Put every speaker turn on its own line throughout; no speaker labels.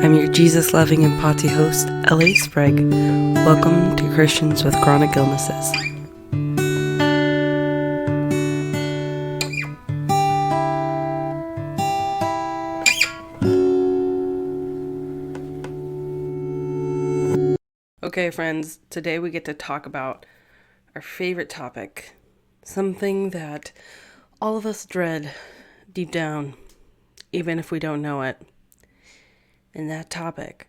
I'm your Jesus-loving and potty host, LA Sprague. Welcome to Christians with Chronic Illnesses. Okay, friends, today we get to talk about our favorite topic, something that all of us dread deep down, even if we don't know it. And that topic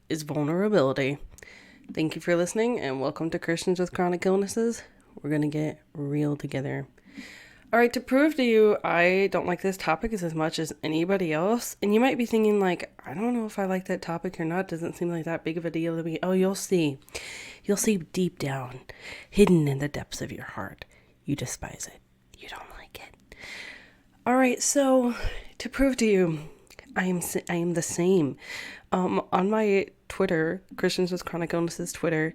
is vulnerability. Thank you for listening and welcome to Christians with Chronic Illnesses. We're going to get real together. All right, to prove to you I don't like this topic as much as anybody else, and you might be thinking like, I don't know if I like that topic or not. Doesn't seem like that big of a deal to me. Oh, you'll see. You'll see deep down, hidden in the depths of your heart. You despise it. You don't like it. All right, so to prove to you, I am the same. On my Twitter, Christians with Chronic Illnesses Twitter,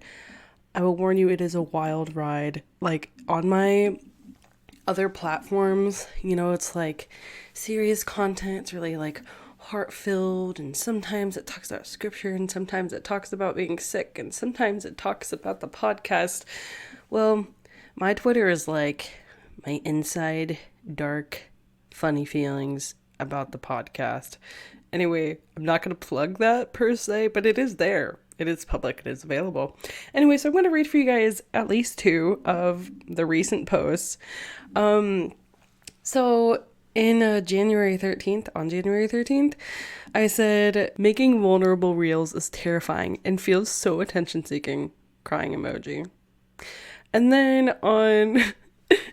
I will warn you, it is a wild ride. Like on my other platforms, it's like serious content. It's really like heart-filled, and sometimes it talks about scripture, and sometimes it talks about being sick, and sometimes it talks about the podcast. Well, my Twitter is like my inside, dark, funny feelings about the podcast. Anyway, I'm not going to plug that per se, but it is there. It is public. It is available. Anyway, so I'm going to read for you guys at least two of the recent posts. So in January 13th, I said, making vulnerable reels is terrifying and feels so attention-seeking, crying emoji. And then on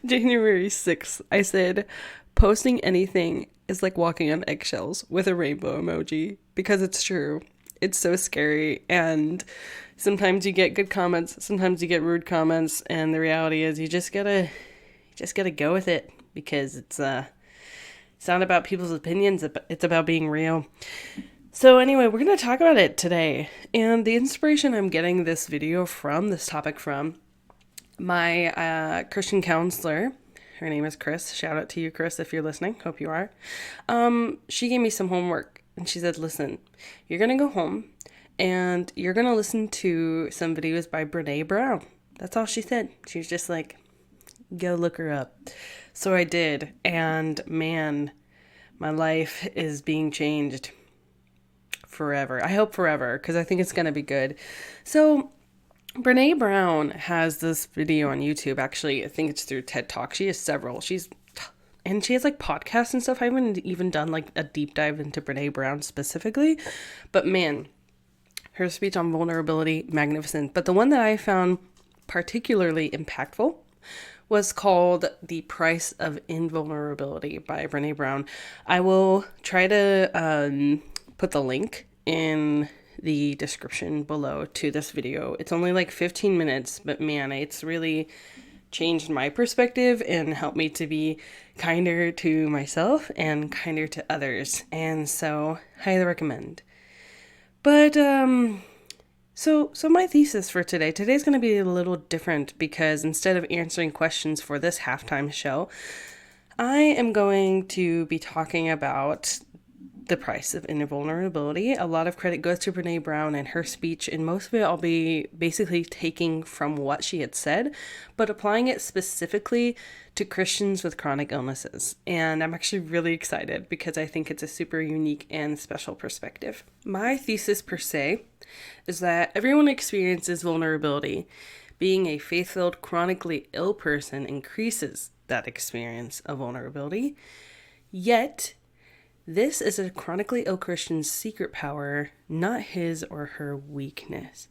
January 6th, I said, posting anything is like walking on eggshells with a rainbow emoji, because it's true. It's so scary, and sometimes you get good comments, sometimes you get rude comments, and the reality is you just gotta go with it, because it's not about people's opinions, it's about being real. So anyway, we're gonna talk about it today, and the inspiration I'm getting this topic from, my Christian counselor. Her name is Chris. Shout out to you, Chris, if you're listening. Hope you are. She gave me some homework, and she said, listen, you're going to go home and you're going to listen to some videos by Brene Brown. That's all she said. She was just like, go look her up. So I did. And man, my life is being changed forever. I hope forever, because I think it's going to be good. So Brene Brown has this video on YouTube. Actually, I think it's through TED Talk. She has several. She has like podcasts and stuff. I haven't even done like a deep dive into Brene Brown specifically, but man, her speech on vulnerability, magnificent. But the one that I found particularly impactful was called The Price of Invulnerability by Brene Brown. I will try to put the link in the description below to this video. It's only like 15 minutes, but man, it's really changed my perspective and helped me to be kinder to myself and kinder to others. And so, highly recommend. But so my thesis for today's going to be a little different, because instead of answering questions for this halftime show, I am going to be talking about the price of invulnerability. A lot of credit goes to Brene Brown and her speech, and most of it I'll be basically taking from what she had said, but applying it specifically to Christians with chronic illnesses. And I'm actually really excited, because I think it's a super unique and special perspective. My thesis per se is that everyone experiences vulnerability. Being a faith-filled, chronically ill person increases that experience of vulnerability. Yet, this is a chronically ill Christian's secret power, not his or her weakness.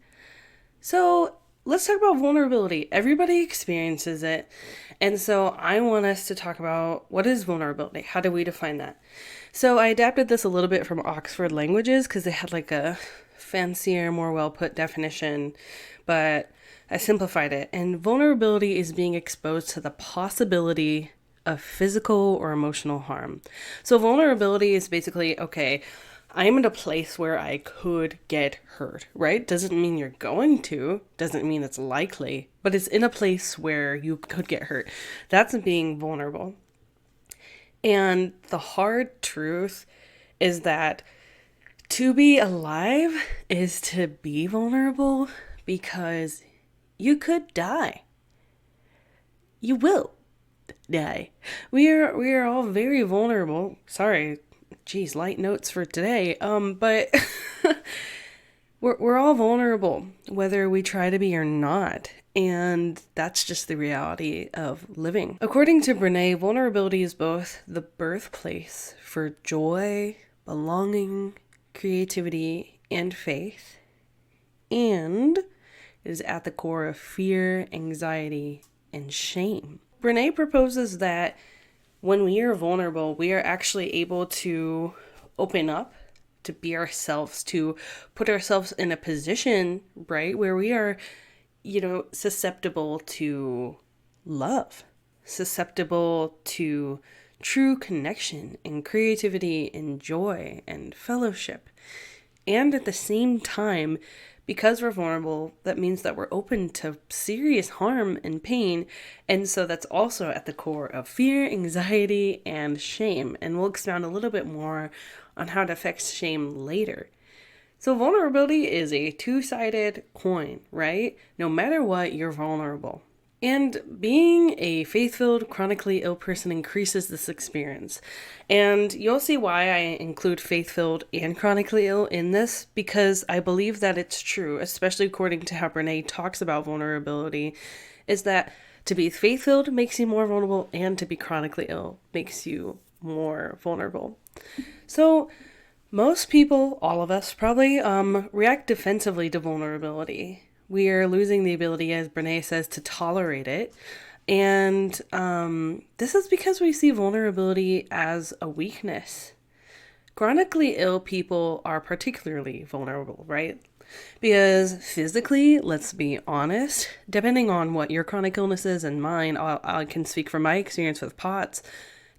So let's talk about vulnerability. Everybody experiences it. And so I want us to talk about, what is vulnerability? How do we define that? So I adapted this a little bit from Oxford Languages, because they had like a fancier, more well-put definition, but I simplified it. And vulnerability is being exposed to the possibility of physical or emotional harm. So vulnerability is basically, okay, I'm in a place where I could get hurt, right? Doesn't mean you're going to, doesn't mean it's likely, but it's in a place where you could get hurt. That's being vulnerable. And the hard truth is that To be alive is to be vulnerable because you could die. You will die. We are all very vulnerable. Sorry, geez, light notes for today. But we're all vulnerable, whether we try to be or not. And that's just the reality of living. According to Brene, vulnerability is both the birthplace for joy, belonging, creativity, and faith, and it is at the core of fear, anxiety, and shame. Brene proposes that when we are vulnerable, we are actually able to open up, to be ourselves, to put ourselves in a position, right, where we are, susceptible to love, susceptible to true connection and creativity and joy and fellowship. And at the same time, because we're vulnerable, that means that we're open to serious harm and pain. And so that's also at the core of fear, anxiety, and shame. And we'll expound a little bit more on how it affects shame later. So vulnerability is a two-sided coin, right? No matter what, you're vulnerable. And being a faith-filled, chronically ill person increases this experience. And you'll see why I include faith-filled and chronically ill in this, because I believe that it's true, especially according to how Brene talks about vulnerability, is that to be faith-filled makes you more vulnerable, and to be chronically ill makes you more vulnerable. So most people, all of us probably, react defensively to vulnerability. We are losing the ability, as Brene says, to tolerate it. And this is because we see vulnerability as a weakness. Chronically ill people are particularly vulnerable, right? Because physically, let's be honest, depending on what your chronic illness is and mine, I can speak from my experience with POTS.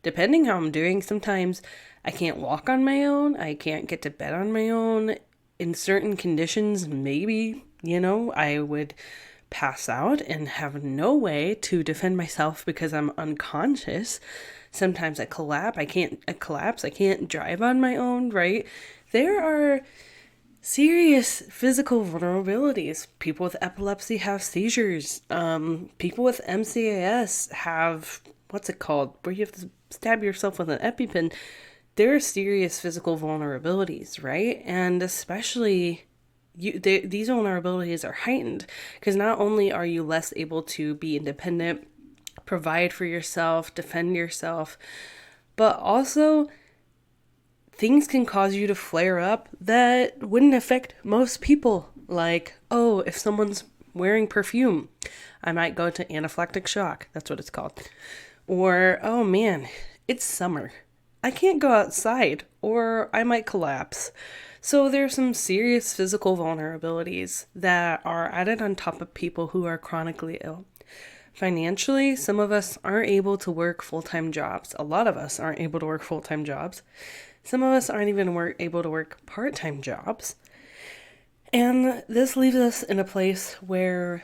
Depending how I'm doing, sometimes I can't walk on my own. I can't get to bed on my own. In certain conditions, maybe, I would pass out and have no way to defend myself because I'm unconscious. Sometimes I collapse. I can't drive on my own, right? There are serious physical vulnerabilities. People with epilepsy have seizures. People with MCAS have, what's it called? Where you have to stab yourself with an EpiPen. There are serious physical vulnerabilities, right? And especially these vulnerabilities are heightened because not only are you less able to be independent, provide for yourself, defend yourself, but also things can cause you to flare up that wouldn't affect most people. Like, if someone's wearing perfume, I might go to anaphylactic shock. That's what it's called. Or, oh man, it's summer. I can't go outside, or I might collapse. So there's some serious physical vulnerabilities that are added on top of people who are chronically ill. Financially, some of us aren't able to work full-time jobs. A lot of us aren't able to work full-time jobs. Some of us aren't even able to work part-time jobs. And this leaves us in a place where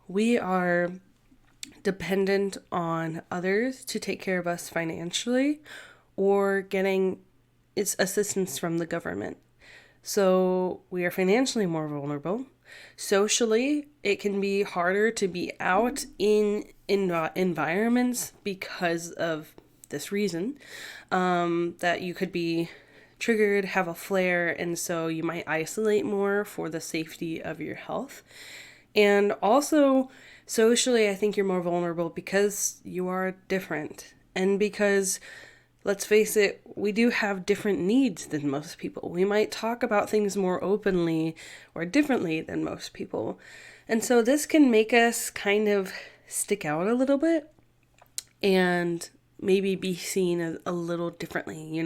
we are dependent on others to take care of us financially, or getting its assistance from the government. So we are financially more vulnerable. Socially, it can be harder to be out in environments because of this reason, that you could be triggered, have a flare, and so you might isolate more for the safety of your health. And also, socially, I think you're more vulnerable because you are different, and because, let's face it, we do have different needs than most people. We might talk about things more openly or differently than most people. And so this can make us kind of stick out a little bit and maybe be seen a little differently,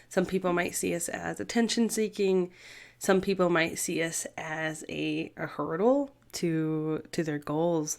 Some people might see us as attention seeking. Some people might see us as a hurdle to their goals.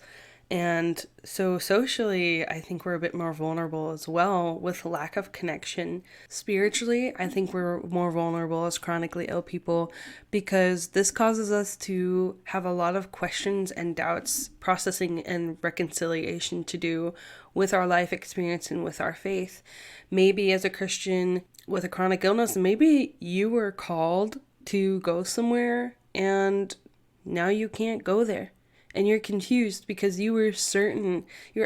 And so socially, I think we're a bit more vulnerable as well with lack of connection. Spiritually, I think we're more vulnerable as chronically ill people because this causes us to have a lot of questions and doubts, processing and reconciliation to do with our life experience and with our faith. Maybe as a Christian with a chronic illness, maybe you were called to go somewhere and now you can't go there. And you're confused because you're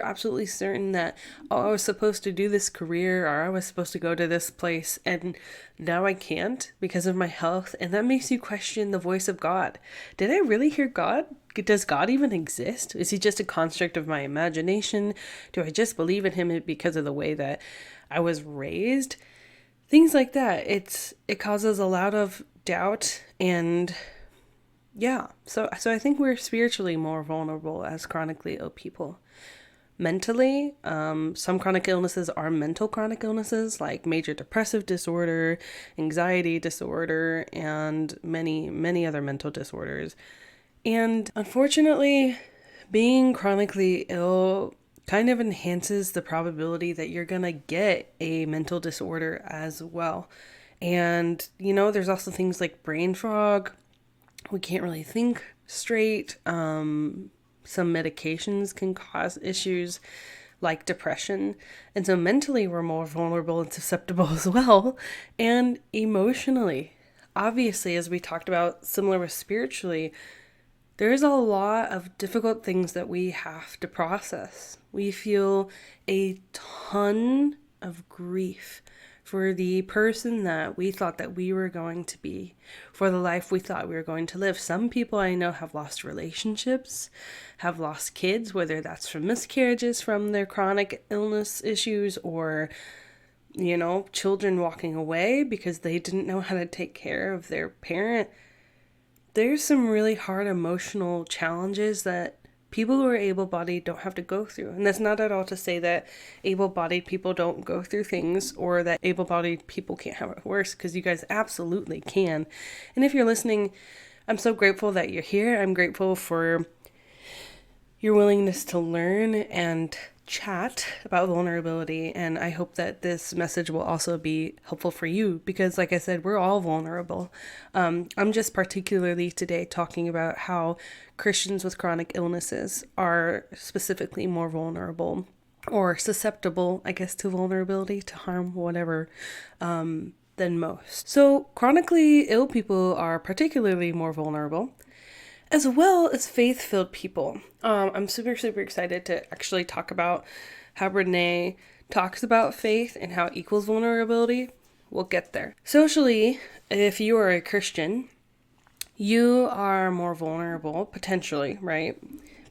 absolutely certain that, oh, I was supposed to do this career or I was supposed to go to this place and now I can't because of my health. And that makes you question the voice of God. Did I really hear God? Does God even exist? Is he just a construct of my imagination? Do I just believe in him because of the way that I was raised? Things like that. It causes a lot of doubt and yeah, so I think we're spiritually more vulnerable as chronically ill people. Mentally, some chronic illnesses are mental chronic illnesses like major depressive disorder, anxiety disorder, and many other mental disorders. And unfortunately, being chronically ill kind of enhances the probability that you're gonna get a mental disorder as well. And, there's also things like brain fog. We can't really think straight. Some medications can cause issues like depression. And so mentally, we're more vulnerable and susceptible as well. And emotionally, obviously, as we talked about, similar with spiritually, there's a lot of difficult things that we have to process. We feel a ton of grief for the person that we thought that we were going to be, for the life we thought we were going to live. Some people I know have lost relationships, have lost kids, whether that's from miscarriages from their chronic illness issues or, children walking away because they didn't know how to take care of their parent. There's some really hard emotional challenges that people who are able-bodied don't have to go through. And that's not at all to say that able-bodied people don't go through things or that able-bodied people can't have it worse, because you guys absolutely can. And if you're listening, I'm so grateful that you're here. I'm grateful for your willingness to learn and chat about vulnerability, and I hope that this message will also be helpful for you because, like I said, we're all vulnerable. I'm just particularly today talking about how Christians with chronic illnesses are specifically more vulnerable or susceptible, I guess, to vulnerability, to harm, whatever, than most. So chronically ill people are particularly more vulnerable, as well as faith-filled people. I'm super, super excited to actually talk about how Renee talks about faith and how it equals vulnerability. We'll get there. Socially, if you are a Christian, you are more vulnerable, potentially, right?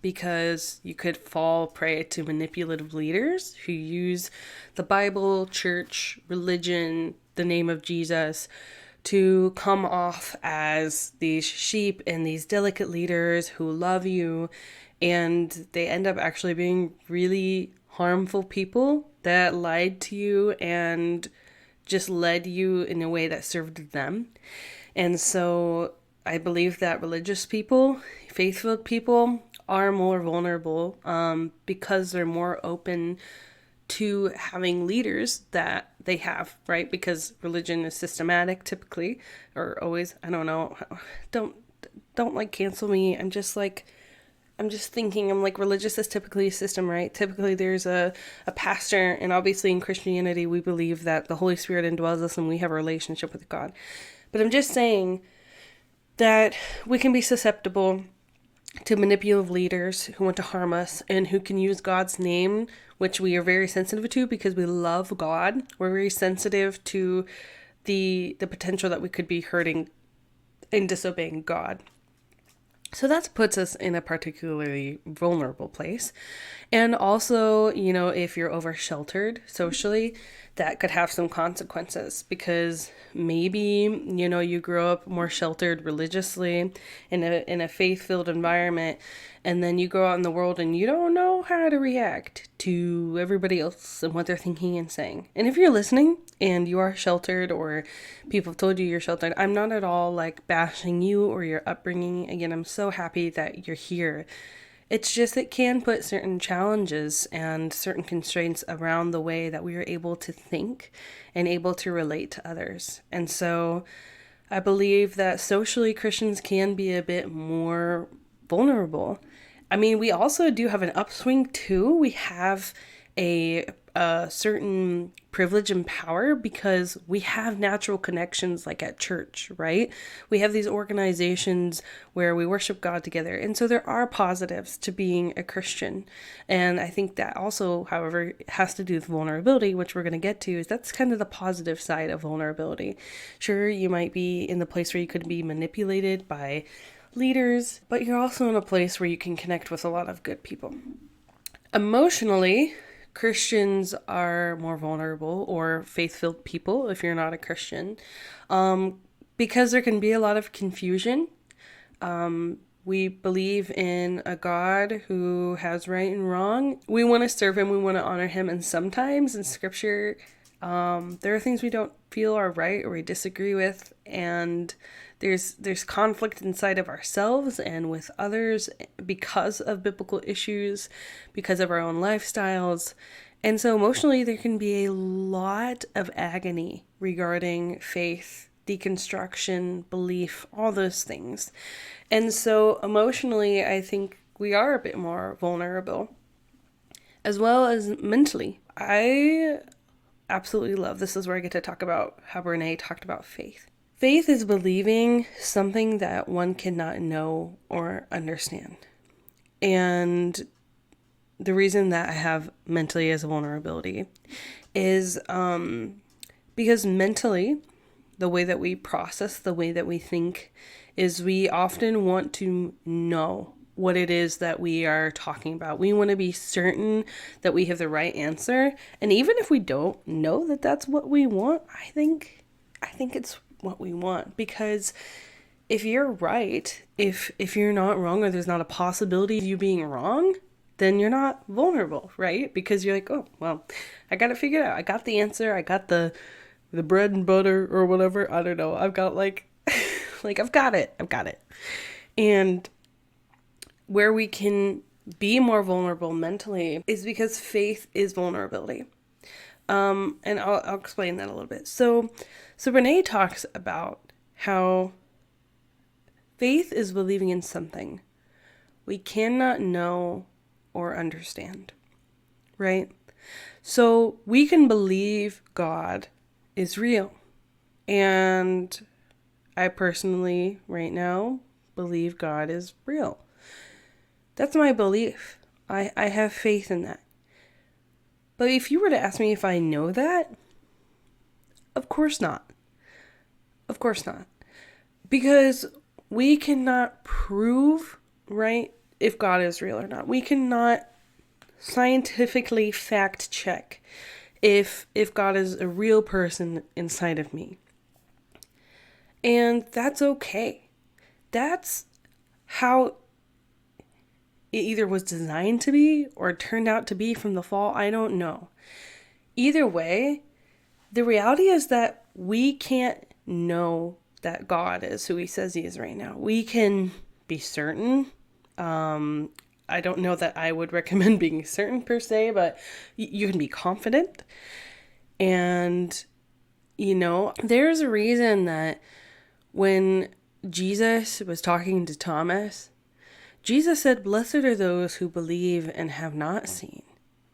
Because you could fall prey to manipulative leaders who use the Bible, church, religion, the name of Jesus to come off as these sheep and these delicate leaders who love you, and they end up actually being really harmful people that lied to you and just led you in a way that served them. And so I believe that religious people, faith-filled people, are more vulnerable because they're more open to having leaders that they have, right? Because religion is systematic typically, or always. I don't know. Don't like cancel me. I'm just thinking, I'm like, religious is typically a system, right? Typically there's a pastor, and obviously in Christianity we believe that the Holy Spirit indwells us and we have a relationship with God. But I'm just saying that we can be susceptible to manipulative leaders who want to harm us and who can use God's name, which we are very sensitive to because we love God. We're very sensitive to the potential that we could be hurting and disobeying God. So that puts us in a particularly vulnerable place. And also, if you're over sheltered socially, that could have some consequences because maybe, you grow up more sheltered religiously in a faith-filled environment, and then you go out in the world and you don't know how to react to everybody else and what they're thinking and saying. And if you're listening and you are sheltered or people have told you you're sheltered, I'm not at all like bashing you or your upbringing. Again, I'm so happy that you're here. It's just it can put certain challenges and certain constraints around the way that we are able to think and able to relate to others. And so I believe that socially Christians can be a bit more vulnerable. I mean, we also do have an upswing too. We have a a certain privilege and power because we have natural connections like at church, right? We have these organizations where we worship God together. And so there are positives to being a Christian. And I think that also, however, has to do with vulnerability, which we're going to get to, is that's kind of the positive side of vulnerability. Sure, you might be in the place where you could be manipulated by leaders, but you're also in a place where you can connect with a lot of good people. Emotionally, Christians are more vulnerable, or faith-filled people if you're not a Christian, because there can be a lot of confusion. We believe in a God who has right and wrong. We want to serve him, we want to honor him, and sometimes in scripture, there are things we don't feel are right or we disagree with, and there's conflict inside of ourselves and with others because of biblical issues, because of our own lifestyles. And so emotionally, there can be a lot of agony regarding faith, deconstruction, belief, all those things. And so emotionally, I think we are a bit more vulnerable, as well as mentally. I absolutely love, this is where I get to talk about how Brene talked about faith. Faith is believing something that one cannot know or understand. And the reason that I have mentally as a vulnerability is because mentally, the way that we process, the way that we think, is we often want to know what it is that we are talking about. We want to be certain that we have the right answer. And even if we don't know that that's what we want, I think it's what we want, because if you're right, if you're not wrong, or there's not a possibility of you being wrong, then you're not vulnerable, right? Because you're like, oh, well, I got it figured out. I got the answer. I got the bread and butter or whatever. I don't know. I've got like I've got it. And where we can be more vulnerable mentally is because faith is vulnerability. And I'll explain that a little bit. So Brene talks about how faith is believing in something we cannot know or understand, right? So we can believe God is real. And I personally, right now, believe God is real. That's my belief. I have faith in that. But if you were to ask me if I know that, of course not. Of course not. Because we cannot prove, right, if God is real or not. We cannot scientifically fact check if God is a real person inside of me. And that's okay. That's how it either was designed to be or turned out to be from the fall. I don't know. Either way, the reality is that we can't know that God is who he says he is right now. We can be certain. I don't know that I would recommend being certain per se, but you can be confident. And, there's a reason that when Jesus was talking to Thomas, Jesus said, "Blessed are those who believe and have not seen,"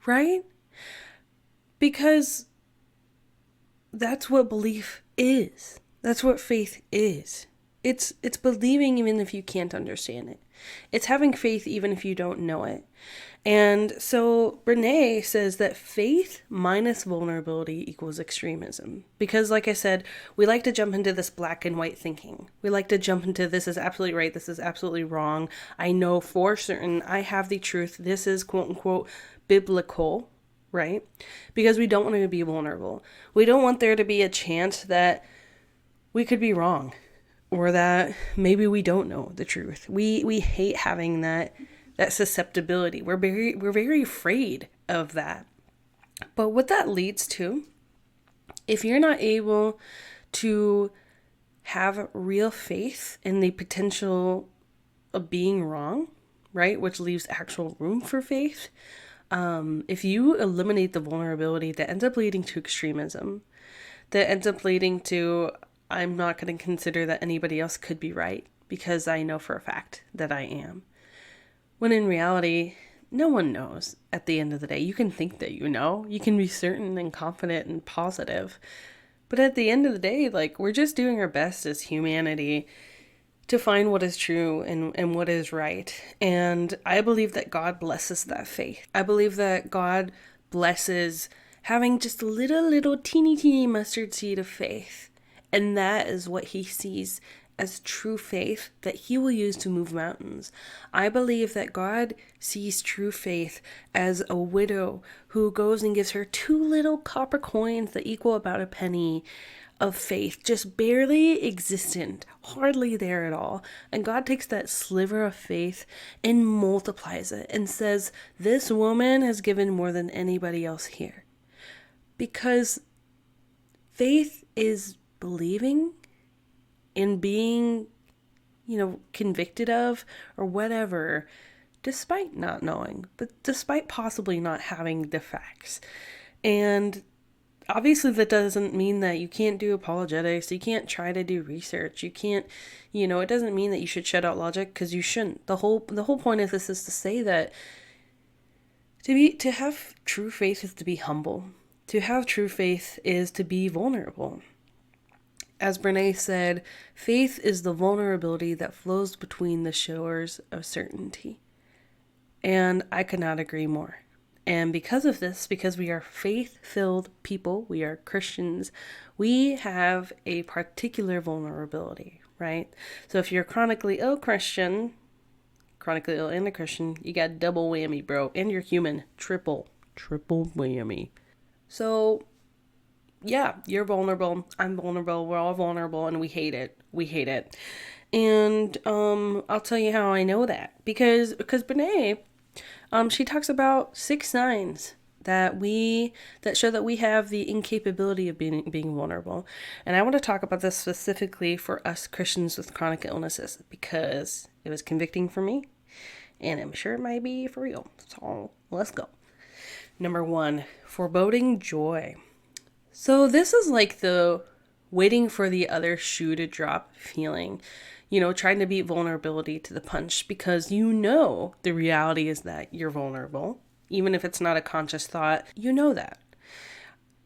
right? Because that's what belief is. That's what faith is. It's believing even if you can't understand it. It's having faith even if you don't know it. And so Brene says that faith minus vulnerability equals extremism. Because like I said, we like to jump into this black and white thinking. We like to jump into this is absolutely right, this is absolutely wrong. I know for certain I have the truth. This is quote unquote biblical, right? Because we don't want to be vulnerable. We don't want there to be a chance that we could be wrong or that maybe we don't know the truth. We hate having that susceptibility. We're very afraid of that. But what that leads to, if you're not able to have real faith in the potential of being wrong, right, which leaves actual room for faith, if you eliminate the vulnerability, that ends up leading to extremism, that ends up leading to, I'm not going to consider that anybody else could be right because I know for a fact that I am. When in reality, No one knows at the end of the day. You can think that you know. You can be certain and confident and positive. But at the end of the day, like, we're just doing our best as humanity to find what is true and what is right. And I believe that God blesses that faith. I believe that God blesses having just a little teeny mustard seed of faith. And that is what he sees as true faith that he will use to move mountains. I believe that God sees true faith as a widow who goes and gives her 2 little copper coins that equal about a penny of faith, just barely existent, hardly there at all. And God takes that sliver of faith and multiplies it and says, this woman has given more than anybody else here. Because faith is believing and being, convicted of or whatever, despite not knowing, but despite possibly not having the facts. And obviously that doesn't mean that you can't do apologetics, you can't try to do research, you can't, it doesn't mean that you should shut out logic, because you shouldn't. The whole point of this is to say that to have true faith is to be humble. To have true faith is to be vulnerable. As Brene said, faith is the vulnerability that flows between the shores of certainty. And I could not agree more. And because of this, because we are faith-filled people, we are Christians, we have a particular vulnerability, right? So if you're chronically ill Christian, chronically ill and a Christian, you got double whammy, bro. And you're human, triple whammy. So yeah, you're vulnerable, I'm vulnerable, we're all vulnerable, and we hate it. And I'll tell you how I know that. Because Brene, she talks about 6 signs that show that we have the incapability of being vulnerable. And I want to talk about this specifically for us Christians with chronic illnesses, because it was convicting for me, and I'm sure it might be for you. So let's go. Number 1, foreboding joy. So this is like the waiting for the other shoe to drop feeling, trying to beat vulnerability to the punch, because the reality is that you're vulnerable. Even if it's not a conscious thought, that.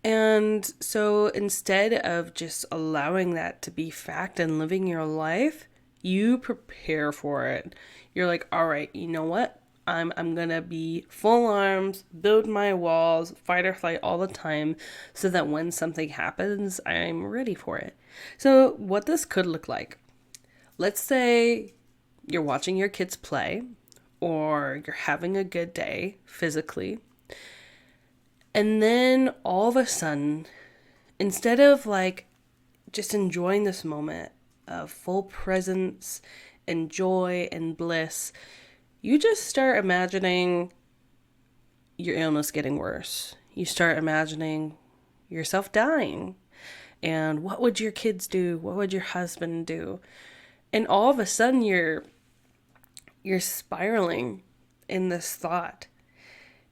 And so instead of just allowing that to be fact and living your life, you prepare for it. You're like, all right, you know what? I'm gonna be full arms, build my walls, fight or flight all the time, so that when something happens, I'm ready for it. So what this could look like, let's say you're watching your kids play, or you're having a good day physically, and then all of a sudden, instead of just enjoying this moment of full presence and joy and bliss, you just start imagining your illness getting worse. You start imagining yourself dying. And what would your kids do? What would your husband do? And all of a sudden you're spiraling in this thought.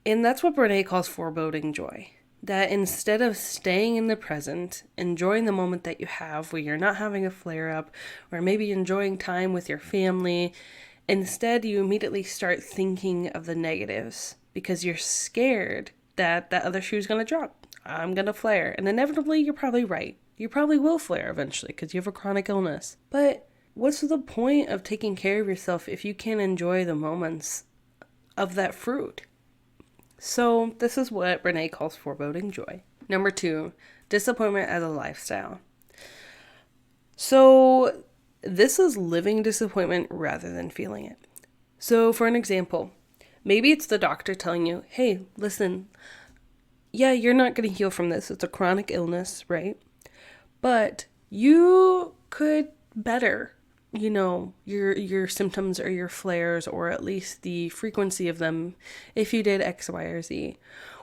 And that's what Brene calls foreboding joy. That instead of staying in the present, enjoying the moment that you have where you're not having a flare up, or maybe enjoying time with your family, instead, you immediately start thinking of the negatives because you're scared that that other shoe's going to drop. I'm going to flare. And inevitably, you're probably right. You probably will flare eventually because you have a chronic illness. But what's the point of taking care of yourself if you can't enjoy the moments of that fruit? So this is what Brene calls foreboding joy. Number 2, disappointment as a lifestyle. So this is living disappointment rather than feeling it. So for an example, maybe it's the doctor telling you, hey, listen, yeah, you're not going to heal from this. It's a chronic illness, right? But you could better, your symptoms or your flares, or at least the frequency of them, if you did X, Y, or Z.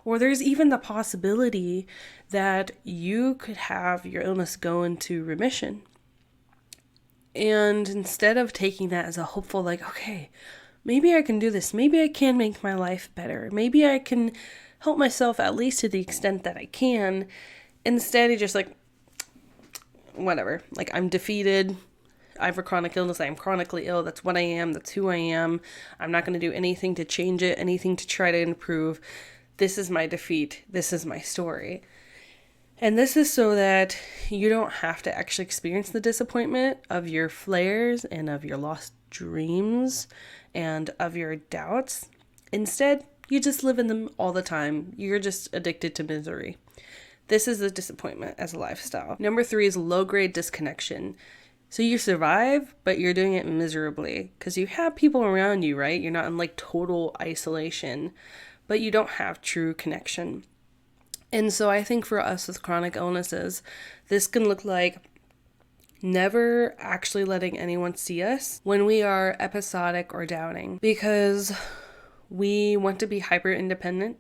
Or there's even the possibility that you could have your illness go into remission. And instead of taking that as a hopeful, okay, maybe I can do this. Maybe I can make my life better. Maybe I can help myself at least to the extent that I can. Instead, you're just whatever. I'm defeated. I have a chronic illness. I am chronically ill. That's what I am. That's who I am. I'm not going to do anything to change it, anything to try to improve. This is my defeat. This is my story. And this is so that you don't have to actually experience the disappointment of your flares and of your lost dreams and of your doubts. Instead, you just live in them all the time. You're just addicted to misery. This is the disappointment as a lifestyle. Number 3 is low-grade disconnection. So you survive, but you're doing it miserably because you have people around you, right? You're not in like total isolation, but you don't have true connection. And so I think for us with chronic illnesses, this can look like never actually letting anyone see us when we are episodic or doubting, because we want to be hyper independent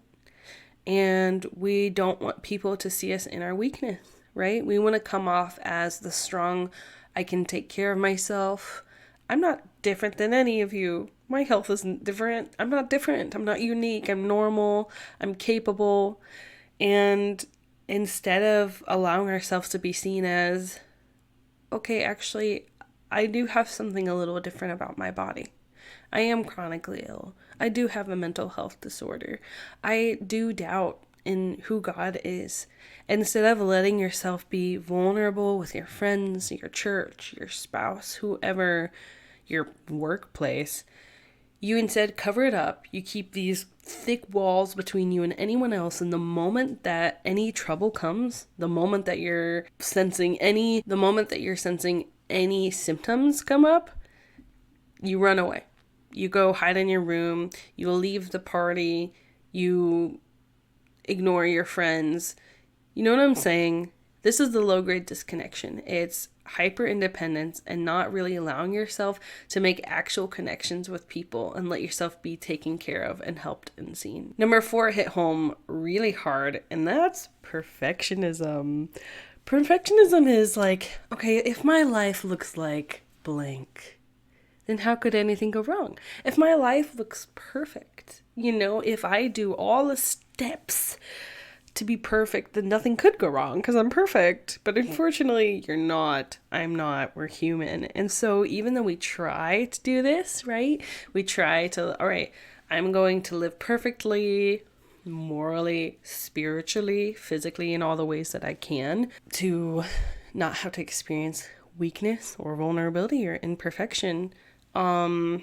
and we don't want people to see us in our weakness, right? We want to come off as the strong, I can take care of myself. I'm not different than any of you. My health isn't different. I'm not different. I'm not unique. I'm normal. I'm capable. And instead of allowing ourselves to be seen as, okay, actually, I do have something a little different about my body. I am chronically ill. I do have a mental health disorder. I do doubt in who God is. Instead of letting yourself be vulnerable with your friends, your church, your spouse, whoever, your workplace, you instead cover it up. You keep these thick walls between you and anyone else. And the moment that any trouble comes, the moment that you're sensing any symptoms come up, you run away. You go hide in your room. You leave the party. You ignore your friends. You know what I'm saying? This is the low-grade disconnection. It's hyper-independence and not really allowing yourself to make actual connections with people and let yourself be taken care of and helped and seen. Number 4 hit home really hard, and that's perfectionism. Perfectionism is like, okay, if my life looks like blank, then how could anything go wrong? If my life looks perfect, if I do all the steps to be perfect, then nothing could go wrong because I'm perfect. But unfortunately, you're not. I'm not. We're human. And so even though we try to do this, right? We try to, all right, I'm going to live perfectly, morally, spiritually, physically, in all the ways that I can to not have to experience weakness or vulnerability or imperfection. Yeah,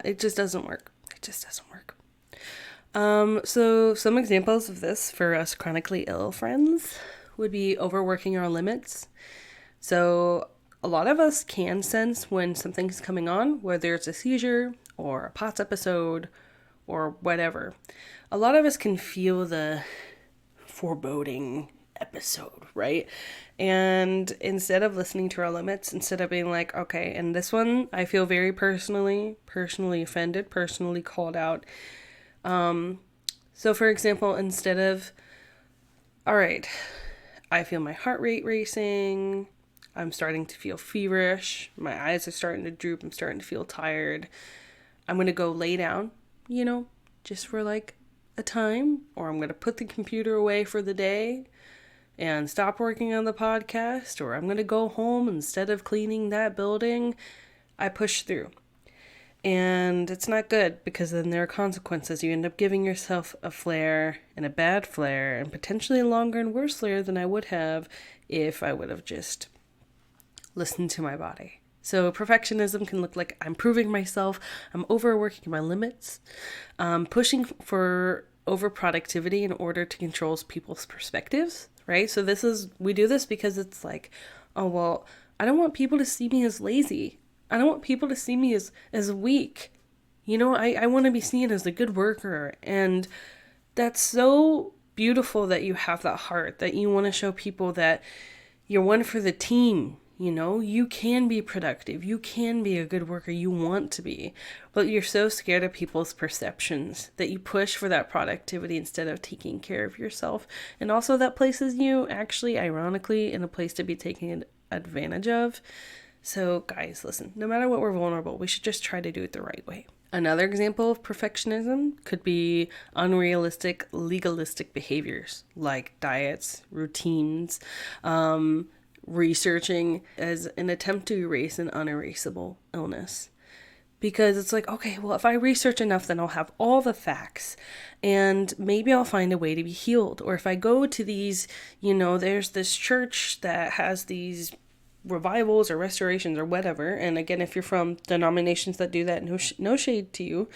it just doesn't work. It just doesn't work. So some examples of this for us chronically ill friends would be overworking our limits. So a lot of us can sense when something's coming on, whether it's a seizure or a POTS episode or whatever. A lot of us can feel the foreboding episode, right? And instead of listening to our limits, instead of being like, okay, and this one, I feel very personally offended, personally called out. So for example, instead of, all right, I feel my heart rate racing, I'm starting to feel feverish, my eyes are starting to droop, I'm starting to feel tired, I'm going to go lay down, just for like a time, or I'm going to put the computer away for the day and stop working on the podcast, or I'm going to go home instead of cleaning that building. I push through. And it's not good because then there are consequences. You end up giving yourself a flare and a bad flare and potentially a longer and worse flare than I would have if I would have just listened to my body. So perfectionism can look like I'm proving myself, I'm overworking my limits, pushing for overproductivity in order to control people's perspectives, right? So we do this because it's like, oh, well, I don't want people to see me as lazy. I don't want people to see me as weak. I want to be seen as a good worker. And that's so beautiful that you have that heart, that you want to show people that you're one for the team. You can be productive. You can be a good worker. You want to be. But you're so scared of people's perceptions that you push for that productivity instead of taking care of yourself. And also that places you actually, ironically, in a place to be taken advantage of. So guys, listen, no matter what we're vulnerable, we should just try to do it the right way. Another example of perfectionism could be unrealistic, legalistic behaviors like diets, routines, researching as an attempt to erase an unerasable illness. Because it's like, okay, well, if I research enough, then I'll have all the facts and maybe I'll find a way to be healed. Or if I go to these, there's this church that has these revivals or restorations or whatever. And again, if you're from denominations that do that, no shade to you.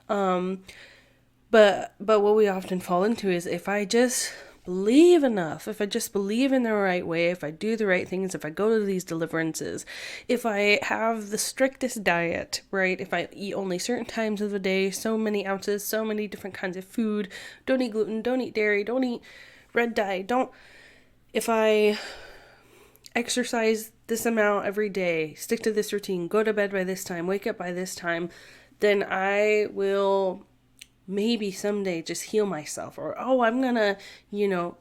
But what we often fall into is if I just believe enough, if I just believe in the right way, if I do the right things, if I go to these deliverances, if I have the strictest diet, right? If I eat only certain times of the day, so many ounces, so many different kinds of food, don't eat gluten, don't eat dairy, don't eat red dye, if I exercise this amount every day, stick to this routine, go to bed by this time, wake up by this time, then I will maybe someday just heal myself. Or, I'm gonna,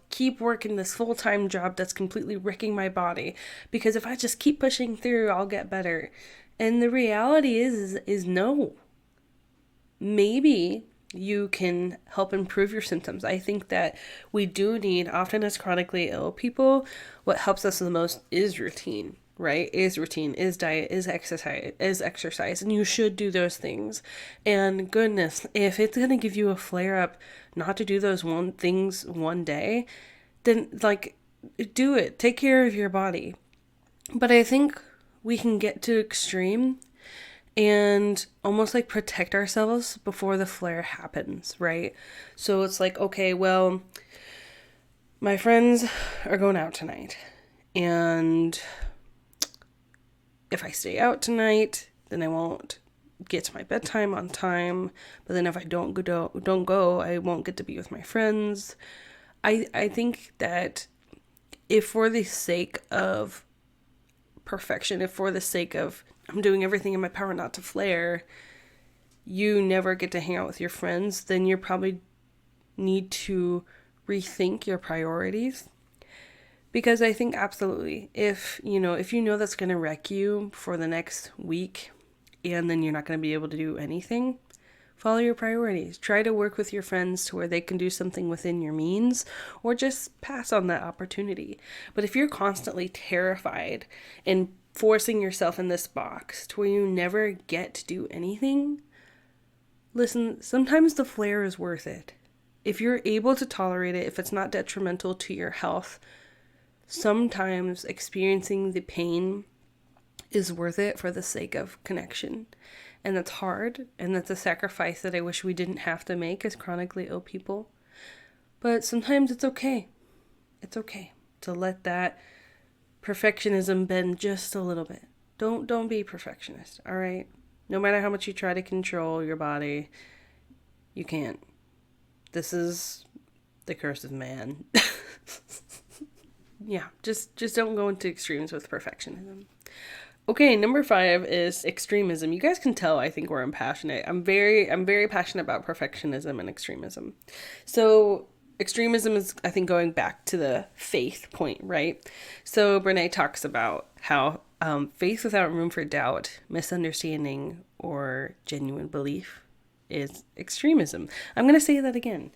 keep working this full-time job that's completely wrecking my body, because if I just keep pushing through, I'll get better. And the reality is no. Maybe you can help improve your symptoms. I think that we do need, often as chronically ill people, what helps us the most is routine. Right? Is routine, is diet, is exercise, and you should do those things. And goodness, if it's going to give you a flare up not to do those things one day, then do it. Take care of your body. But I think we can get to extreme and almost protect ourselves before the flare happens, right? So it's okay, well, my friends are going out tonight, and if I stay out tonight, then I won't get to my bedtime on time. But then if I don't go, I won't get to be with my friends. I think that if for the sake of perfection, if for the sake of I'm doing everything in my power not to flare, you never get to hang out with your friends, then you probably need to rethink your priorities. Because I think absolutely, if you know that's going to wreck you for the next week, and then you're not going to be able to do anything, follow your priorities. Try to work with your friends to where they can do something within your means, or just pass on that opportunity. But if you're constantly terrified and forcing yourself in this box to where you never get to do anything, listen, sometimes the flare is worth it. If you're able to tolerate it, if it's not detrimental to your health, sometimes experiencing the pain is worth it for the sake of connection. And that's hard, and that's a sacrifice that I wish we didn't have to make as chronically ill people. But sometimes it's okay. It's okay to let that perfectionism bend just a little bit. Don't be perfectionist, all right? No matter how much you try to control your body, you can't. This is the curse of man. Yeah, just don't go into extremes with perfectionism. Okay, number 5 is extremism. You guys can tell I think we're impassionate. I'm very passionate about perfectionism and extremism. So extremism is, I think, going back to the faith point, right? So Brené talks about how faith without room for doubt, misunderstanding, or genuine belief is extremism. I'm going to say that again.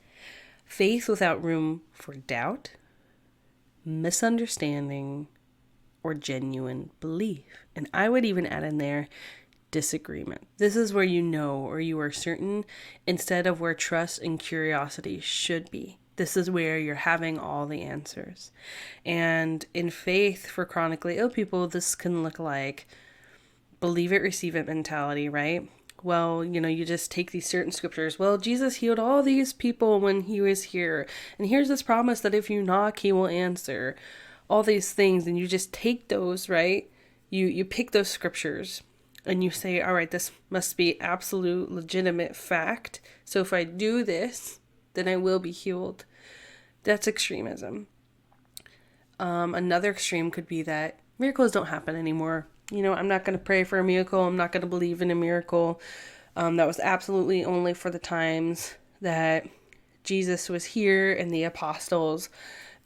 Faith without room for doubt, misunderstanding, or genuine belief. And I would even add in there disagreement. This is where you know or you are certain instead of where trust and curiosity should be. This is where you're having all the answers. And in faith for chronically ill people, this can look like believe it, receive it mentality, right? Well, you just take these certain scriptures. Well, Jesus healed all these people when he was here. And here's this promise that if you knock, he will answer. All these things. And you just take those, right? You pick those scriptures and you say, all right, this must be absolute legitimate fact. So if I do this, then I will be healed. That's extremism. Another extreme could be that miracles don't happen anymore. I'm not going to pray for a miracle. I'm not going to believe in a miracle. That was absolutely only for the times that Jesus was here and the apostles.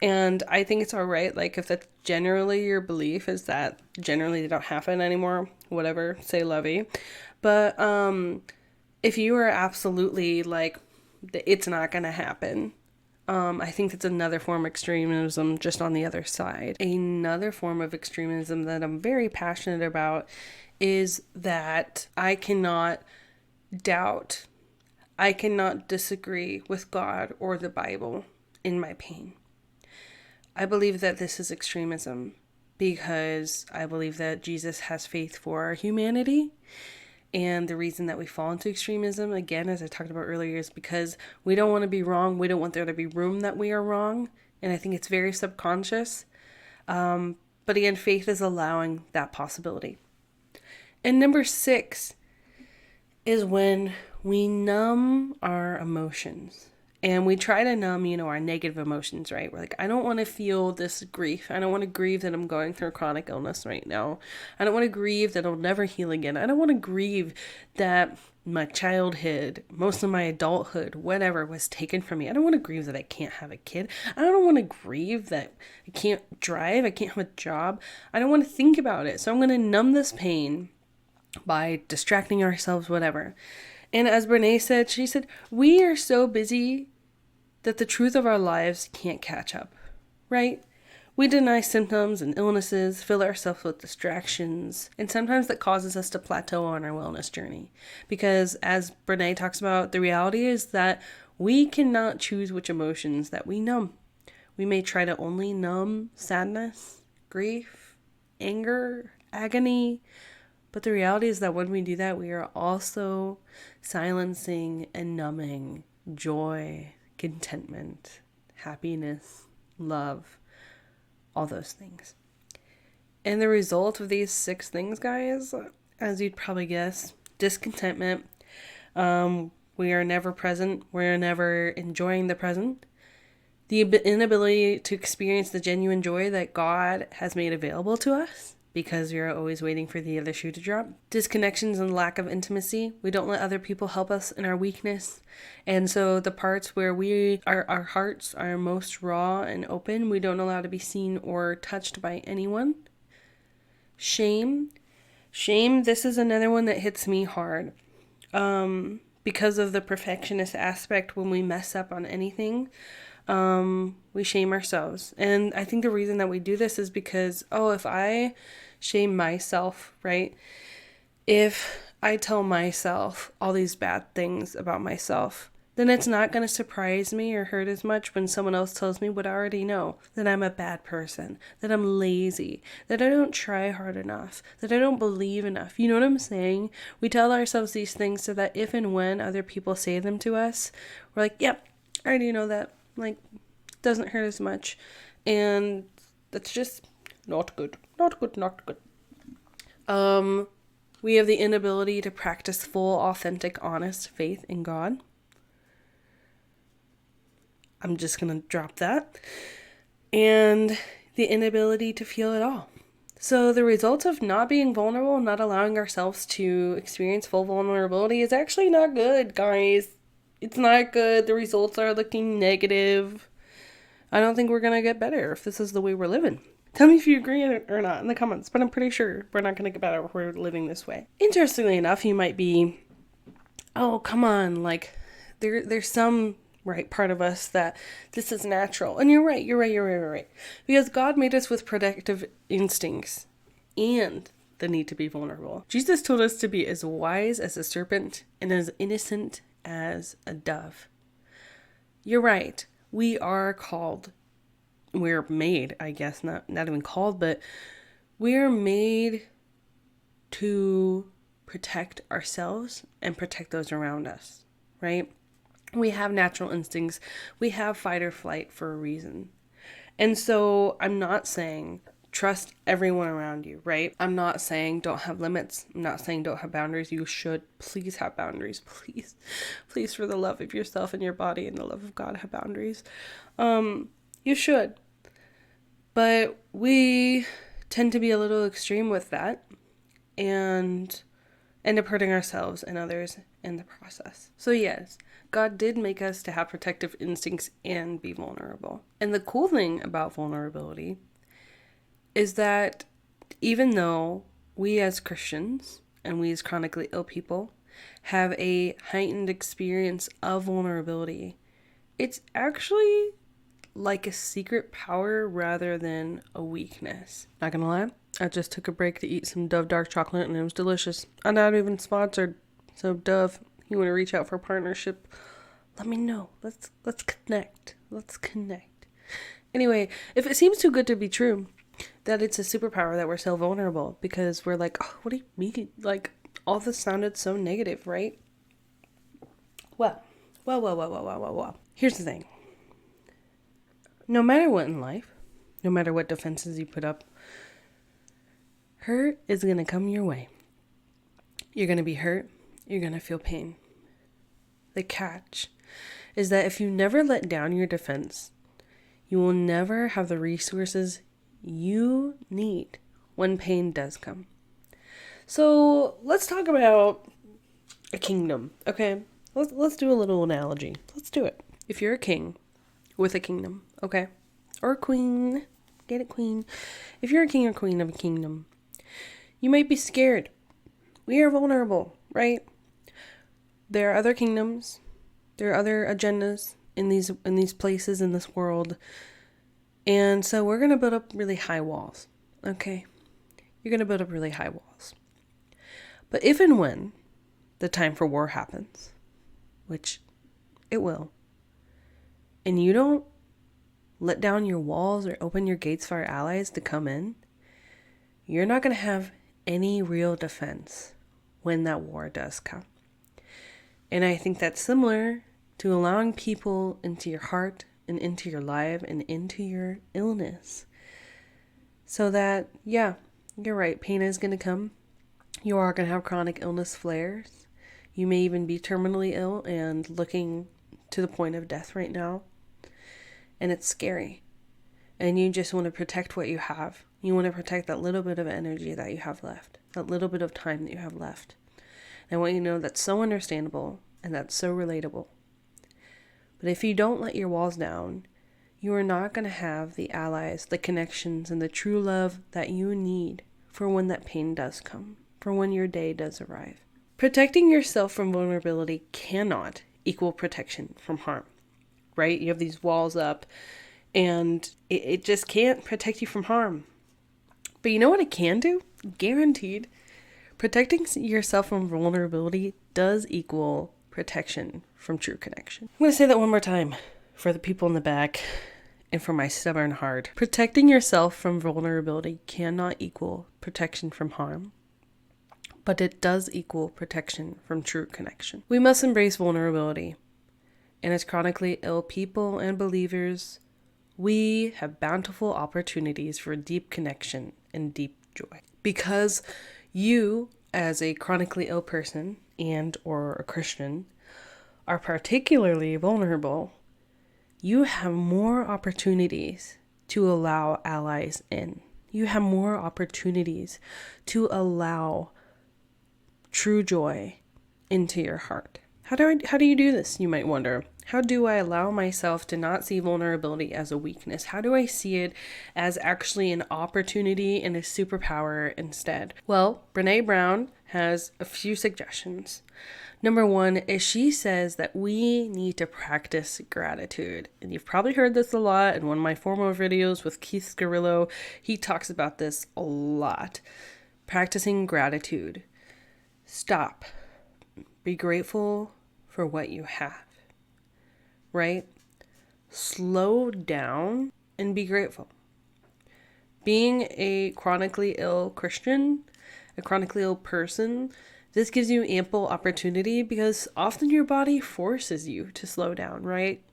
And I think it's all right. If that's generally your belief is that generally they don't happen anymore, whatever, say lovey. But if you are absolutely it's not going to happen, I think that's another form of extremism just on the other side. Another form of extremism that I'm very passionate about is that I cannot doubt, I cannot disagree with God or the Bible in my pain. I believe that this is extremism because I believe that Jesus has faith for our humanity. And the reason that we fall into extremism, again, as I talked about earlier, is because we don't want to be wrong. We don't want there to be room that we are wrong. And I think it's very subconscious. But again, faith is allowing that possibility. And number 6 is when we numb our emotions. And we try to numb, our negative emotions, right? We're like, I don't want to feel this grief. I don't want to grieve that I'm going through chronic illness right now. I don't want to grieve that I'll never heal again. I don't want to grieve that my childhood, most of my adulthood, whatever, was taken from me. I don't want to grieve that I can't have a kid. I don't want to grieve that I can't drive. I can't have a job. I don't want to think about it. So I'm going to numb this pain by distracting ourselves, whatever. And as Brene said, she said, we are so busy that the truth of our lives can't catch up, right? We deny symptoms and illnesses, fill ourselves with distractions, and sometimes that causes us to plateau on our wellness journey. Because as Brene talks about, the reality is that we cannot choose which emotions that we numb. We may try to only numb sadness, grief, anger, agony, but the reality is that when we do that, we are also silencing and numbing joy, contentment, happiness, love, all those things. And the result of these 6 things, guys, as you'd probably guess, discontentment. We are never present. We're never enjoying the present. The inability to experience the genuine joy that God has made available to us, because we are always waiting for the other shoe to drop. Disconnections and lack of intimacy. We don't let other people help us in our weakness. And so the parts where our hearts are most raw and open, we don't allow to be seen or touched by anyone. Shame. This is another one that hits me hard. Because of the perfectionist aspect, when we mess up on anything, we shame ourselves. And I think the reason that we do this is because, if I shame myself, right? If I tell myself all these bad things about myself, then it's not going to surprise me or hurt as much when someone else tells me what I already know, that I'm a bad person, that I'm lazy, that I don't try hard enough, that I don't believe enough. You know what I'm saying? We tell ourselves these things so that if and when other people say them to us, we're like, yep, I already know that. Like, doesn't hurt as much. And that's just not good. Not good. We have the inability to practice full, authentic, honest faith in God. I'm just going to drop that. And the inability to feel it all. So the result of not being vulnerable, not allowing ourselves to experience full vulnerability is actually not good, guys. It's not good. The results are looking negative. I don't think we're going to get better if this is the way we're living. Tell me if you agree or not in the comments, but I'm pretty sure we're not going to get better if we're living this way. Interestingly enough, you might be, oh, come on, like, there's some part of us that this is natural. And you're right. Because God made us with protective instincts and the need to be vulnerable. Jesus told us to be as wise as a serpent and as innocent as a dove. You're right. We are called. We're made, I guess, not even called, but we're made to protect ourselves and protect those around us, right? We have natural instincts. We have fight or flight for a reason. And so I'm not saying trust everyone around you, right? I'm not saying don't have limits. I'm not saying don't have boundaries. You should please have boundaries. Please, for the love of yourself and your body and the love of God, have boundaries. You should. But we tend to be a little extreme with that and end up hurting ourselves and others in the process. So yes, God did make us to have protective instincts and be vulnerable. And the cool thing about vulnerability is that even though we as Christians and we as chronically ill people have a heightened experience of vulnerability, it's actually like a secret power rather than a weakness. Not gonna lie, I just took a break to eat some Dove dark chocolate and it was delicious. I'm not even sponsored, so Dove, you want to reach out for a partnership? Let me know. Let's connect. Let's connect. Anyway, if it seems too good to be true, that it's a superpower that we're so vulnerable because we're like, oh, what do you mean? Like, all this sounded so negative, right? Well. Here's the thing. No matter what in life, no matter what defenses you put up, hurt is going to come your way. You're going to be hurt. You're going to feel pain. The catch is that if you never let down your defense, you will never have the resources you need when pain does come. So let's talk about a kingdom, okay? Let's do a little analogy. Let's do it. If you're a king with a kingdom, okay? Or a queen. Get it, queen. If you're a king or queen of a kingdom, you might be scared. We are vulnerable, right? There are other kingdoms. There are other agendas in these places in this world. And so we're going to build up really high walls, okay? You're going to build up really high walls. But if and when the time for war happens, which it will, and you don't let down your walls or open your gates for our allies to come in, you're not going to have any real defense when that war does come. And I think that's similar to allowing people into your heart and into your life and into your illness. So that, yeah, you're right, pain is going to come. You are going to have chronic illness flares. You may even be terminally ill and looking to the point of death right now. And it's scary. And you just want to protect what you have. You want to protect that little bit of energy that you have left. That little bit of time that you have left. And I want you to know that's so understandable and that's so relatable. But if you don't let your walls down, you are not going to have the allies, the connections, and the true love that you need for when that pain does come, for when your day does arrive. Protecting yourself from vulnerability cannot equal protection from harm, right? You have these walls up, and it just can't protect you from harm. But you know what it can do? Guaranteed. Protecting yourself from vulnerability does equal protection from true connection. I'm going to say that one more time for the people in the back and for my stubborn heart. Protecting yourself from vulnerability cannot equal protection from harm, but it does equal protection from true connection. We must embrace vulnerability. And as chronically ill people and believers, we have bountiful opportunities for deep connection and deep joy. Because you, as a chronically ill person and or a Christian, are particularly vulnerable, you have more opportunities to allow allies in. You have more opportunities to allow true joy into your heart. How do you do this, you might wonder? How do I allow myself to not see vulnerability as a weakness? How do I see it as actually an opportunity and a superpower instead? Well, Brené Brown has a few suggestions. Number one is she says that we need to practice gratitude. And you've probably heard this a lot in one of my former videos with Keith Scarillo. He talks about this a lot. Practicing gratitude. Stop. Be grateful for what you have. Right? Slow down and be grateful. Being a chronically ill Christian, a chronically ill person, this gives you ample opportunity because often your body forces you to slow down, right?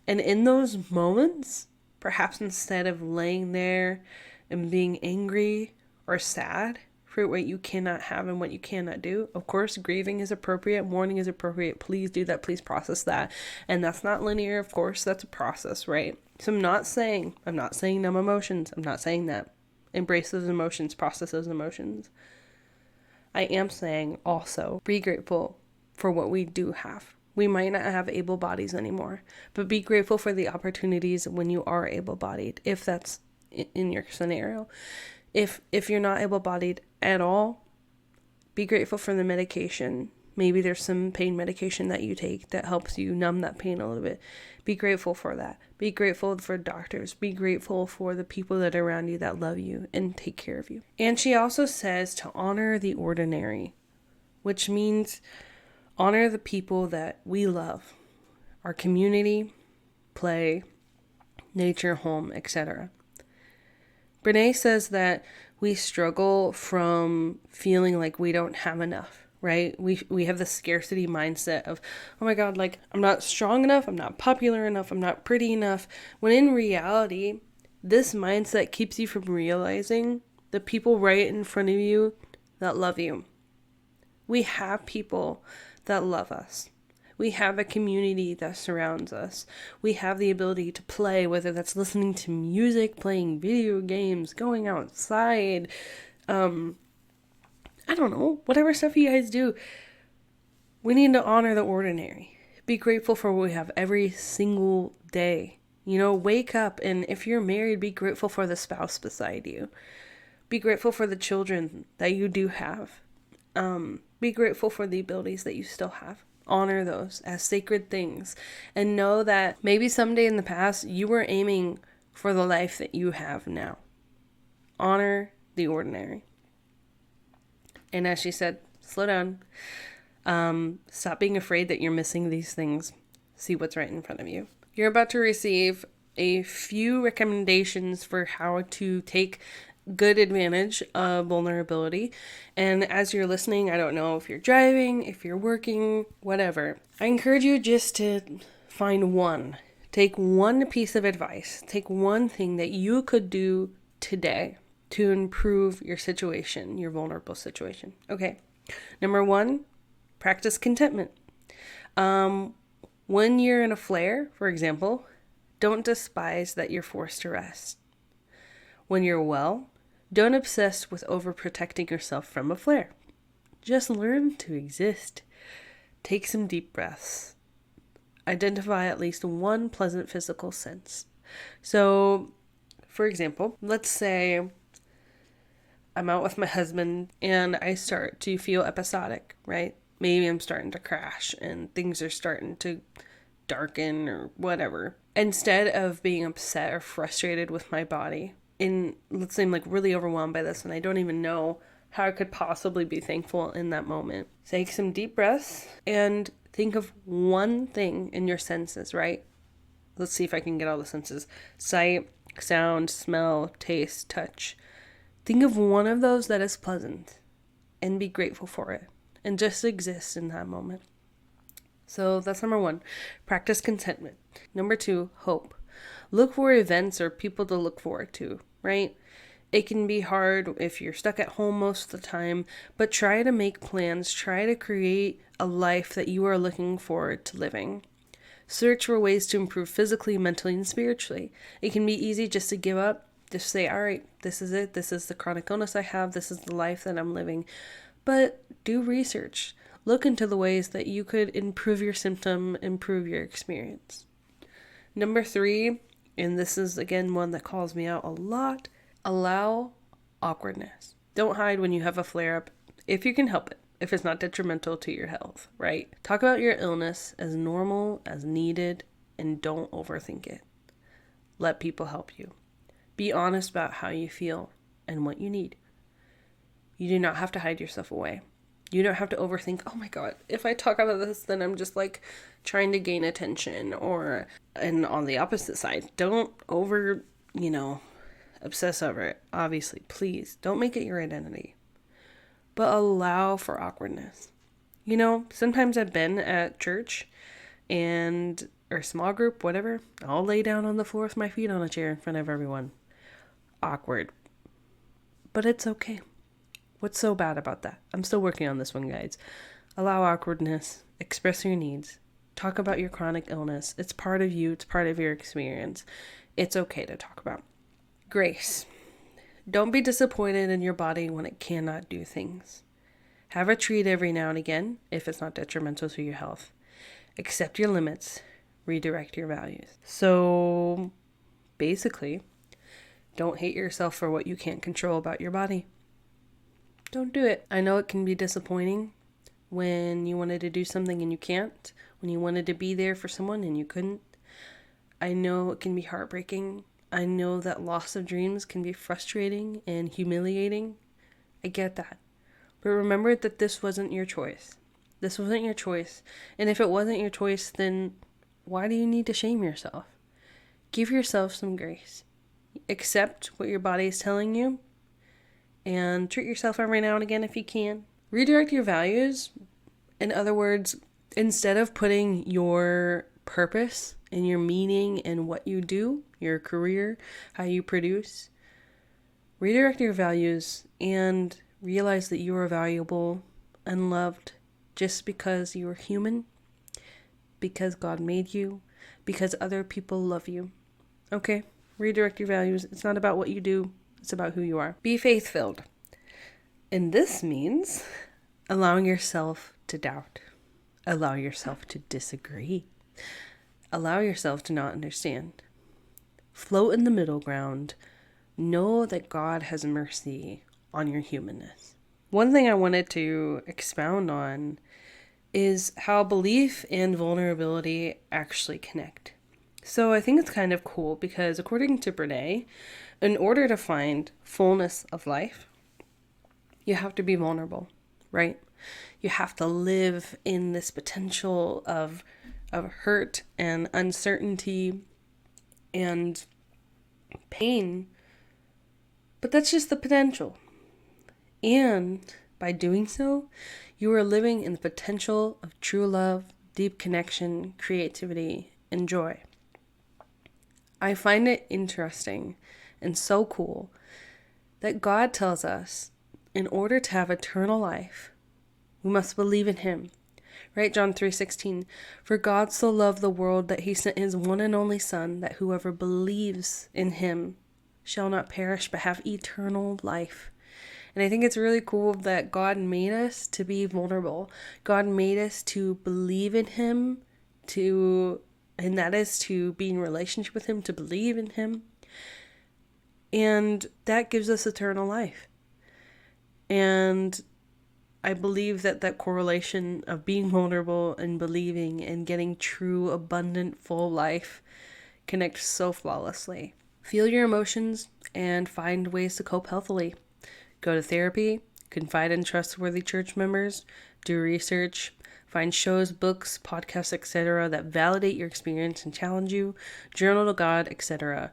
And in those moments, perhaps instead of laying there and being angry or sad for what you cannot have and what you cannot do. Of course, grieving is appropriate. Mourning is appropriate. Please do that. Please process that. And that's not linear. Of course, that's a process, right? So I'm not saying numb emotions. I'm not saying that. Embrace those emotions. Process those emotions. I am saying also be grateful for what we do have. We might not have able bodies anymore, but be grateful for the opportunities when you are able-bodied, if that's in your scenario. If you're not able-bodied at all, be grateful for the medication. Maybe there's some pain medication that you take that helps you numb that pain a little bit. Be grateful for that. Be grateful for doctors. Be grateful for the people that are around you that love you and take care of you. And she also says to honor the ordinary, which means honor the people that we love, our community, play, nature, home, etc. Brene says that we struggle from feeling like we don't have enough, right? We have the scarcity mindset of, oh my God, like I'm not strong enough, I'm not popular enough, I'm not pretty enough. When in reality, this mindset keeps you from realizing the people right in front of you that love you. We have people that love us. We have a community that surrounds us. We have the ability to play, whether that's listening to music, playing video games, going outside, I don't know, whatever stuff you guys do. We need to honor the ordinary. Be grateful for what we have every single day. Wake up, and if you're married, be grateful for the spouse beside you. Be grateful for the children that you do have. Be grateful for the abilities that you still have. Honor those as sacred things, and know that maybe someday in the past you were aiming for the life that you have now. Honor the ordinary. And as she said, slow down. Stop being afraid that you're missing these things. See what's right in front of you. You're about to receive a few recommendations for how to take good advantage of vulnerability. And as you're listening, I don't know if you're driving, if you're working, whatever. I encourage you just to find one. Take one piece of advice. Take one thing that you could do today to improve your situation, your vulnerable situation. Okay. Number 1, practice contentment. When you're in a flare, for example, don't despise that you're forced to rest. When you're well, don't obsess with overprotecting yourself from a flare. Just learn to exist. Take some deep breaths. Identify at least one pleasant physical sense. So, for example, let's say I'm out with my husband and I start to feel episodic, right? Maybe I'm starting to crash and things are starting to darken or whatever. Instead of being upset or frustrated with my body, let's say I'm like really overwhelmed by this and I don't even know how I could possibly be thankful in that moment. Take some deep breaths and think of one thing in your senses, right? Let's see if I can get all the senses. Sight, sound, smell, taste, touch. Think of one of those that is pleasant and be grateful for it and just exist in that moment. So that's number 1. Practice contentment. Number 2, hope. Look for events or people to look forward to, right? It can be hard if you're stuck at home most of the time, but try to make plans. Try to create a life that you are looking forward to living. Search for ways to improve physically, mentally, and spiritually. It can be easy just to give up. Just say, all right, this is it. This is the chronic illness I have. This is the life that I'm living. But do research. Look into the ways that you could improve your symptom, improve your experience. Number 3, and this is again one that calls me out a lot, allow awkwardness. Don't hide when you have a flare-up if you can help it, if it's not detrimental to your health, right? Talk about your illness as normal, as needed, and don't overthink it. Let people help you. Be honest about how you feel and what you need. You do not have to hide yourself away. You don't have to overthink, oh my God, if I talk about this, then I'm just like trying to gain attention. And on the opposite side, don't obsess over it. Obviously, please don't make it your identity, but allow for awkwardness. Sometimes I've been at church or small group, whatever. I'll lay down on the floor with my feet on a chair in front of everyone. Awkward, but it's okay. What's so bad about that? I'm still working on this one, guys. Allow awkwardness. Express your needs. Talk about your chronic illness. It's part of you. It's part of your experience. It's okay to talk about. Grace. Don't be disappointed in your body when it cannot do things. Have a treat every now and again if it's not detrimental to your health. Accept your limits. Redirect your values. So, basically, don't hate yourself for what you can't control about your body. Don't do it. I know it can be disappointing, when you wanted to do something and you can't, when you wanted to be there for someone and you couldn't. I know it can be heartbreaking. I know that loss of dreams can be frustrating and humiliating. I get that. But remember that this wasn't your choice. This wasn't your choice. And if it wasn't your choice, then why do you need to shame yourself? Give yourself some grace. Accept what your body is telling you and treat yourself every now and again if you can. Redirect your values. In other words, instead of putting your purpose and your meaning in what you do, your career, how you produce, redirect your values and realize that you are valuable and loved just because you are human, because God made you, because other people love you. Okay? Redirect your values. It's not about what you do. It's about who you are. Be faith-filled. And this means allowing yourself to doubt. Allow yourself to disagree. Allow yourself to not understand. Float in the middle ground. Know that God has mercy on your humanness. One thing I wanted to expound on is how belief and vulnerability actually connect. So I think it's kind of cool because according to Brene, in order to find fullness of life, you have to be vulnerable, right? You have to live in this potential of hurt and uncertainty and pain. But that's just the potential. And by doing so, you are living in the potential of true love, deep connection, creativity, and joy. I find it interesting and so cool that God tells us in order to have eternal life, we must believe in him. Right? John 3:16. For God so loved the world that he sent his one and only Son, that whoever believes in him shall not perish but have eternal life. And I think it's really cool that God made us to be vulnerable. God made us to believe in him, and that is to be in relationship with him, to believe in him. And that gives us eternal life. And I believe that correlation of being vulnerable and believing and getting true, abundant, full life connects so flawlessly. Feel your emotions and find ways to cope healthily. Go to therapy, confide in trustworthy church members, do research, find shows, books, podcasts, etc. that validate your experience and challenge you, journal to God, etc.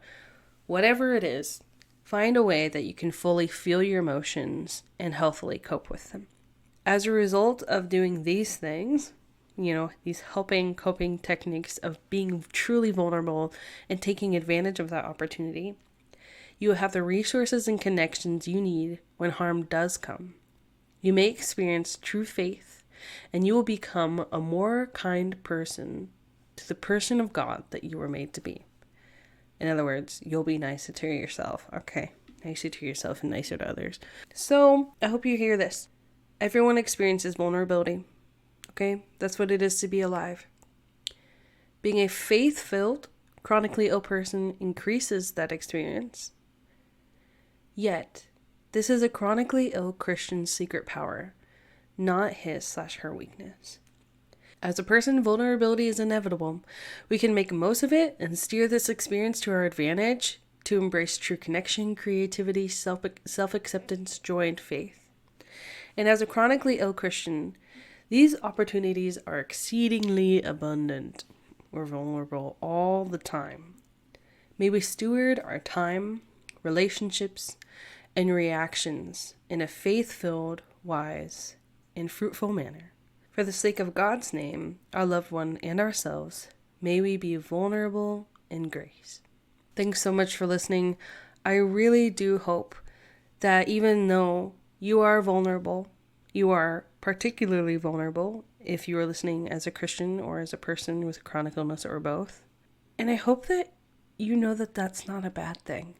Whatever it is, find a way that you can fully feel your emotions and healthily cope with them. As a result of doing these things, these helping coping techniques of being truly vulnerable and taking advantage of that opportunity, you will have the resources and connections you need when harm does come. You may experience true faith, and you will become a more kind person to the person of God that you were made to be. In other words, you'll be nicer to yourself. Okay, nicer to yourself and nicer to others. So, I hope you hear this. Everyone experiences vulnerability. Okay, that's what it is to be alive. Being a faith-filled, chronically ill person increases that experience. Yet, this is a chronically ill Christian's secret power, not his/her weakness. As a person, vulnerability is inevitable. We can make most of it and steer this experience to our advantage to embrace true connection, creativity, self-acceptance, joy, and faith. And as a chronically ill Christian, these opportunities are exceedingly abundant. We're vulnerable all the time. May we steward our time, relationships, and reactions in a faith-filled, wise, and fruitful manner. For the sake of God's name, our loved one, and ourselves, may we be vulnerable in grace. Thanks so much for listening. I really do hope that even though you are vulnerable, you are particularly vulnerable if you are listening as a Christian or as a person with chronic illness or both. And I hope that you know that that's not a bad thing.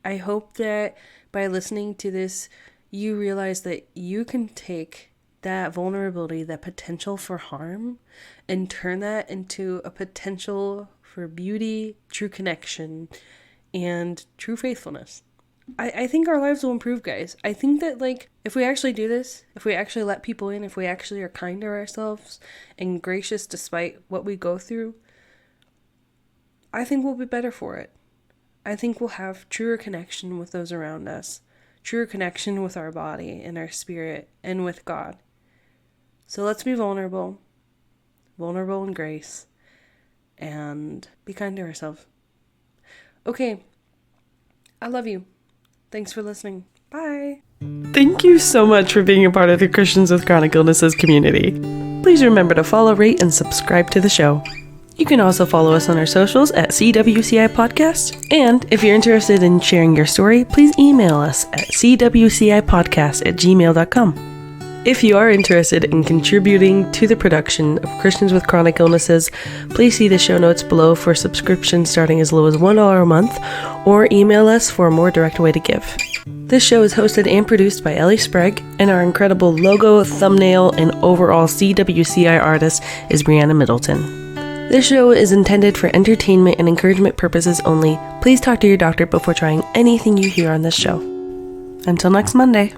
I hope that by listening to this, you realize that you can take that vulnerability, that potential for harm, and turn that into a potential for beauty, true connection, and true faithfulness. I think our lives will improve, guys. I think that, like, if we actually do this, if we actually let people in, if we actually are kind to ourselves and gracious despite what we go through, I think we'll be better for it. I think we'll have truer connection with those around us, truer connection with our body and our spirit and with God. So let's be vulnerable in grace, and be kind to ourselves. Okay, I love you. Thanks for listening. Bye. Thank you so much for being a part of the Christians with Chronic Illnesses community. Please remember to follow, rate, and subscribe to the show. You can also follow us on our socials at CWCIPodcast. And if you're interested in sharing your story, please email us at CWCIPodcast@gmail.com. If you are interested in contributing to the production of Christians with Chronic Illnesses, please see the show notes below for subscriptions starting as low as $1 a month, or email us for a more direct way to give. This show is hosted and produced by Ellie Sprague, and our incredible logo, thumbnail, and overall CWCI artist is Brianna Middleton. This show is intended for entertainment and encouragement purposes only. Please talk to your doctor before trying anything you hear on this show. Until next Monday.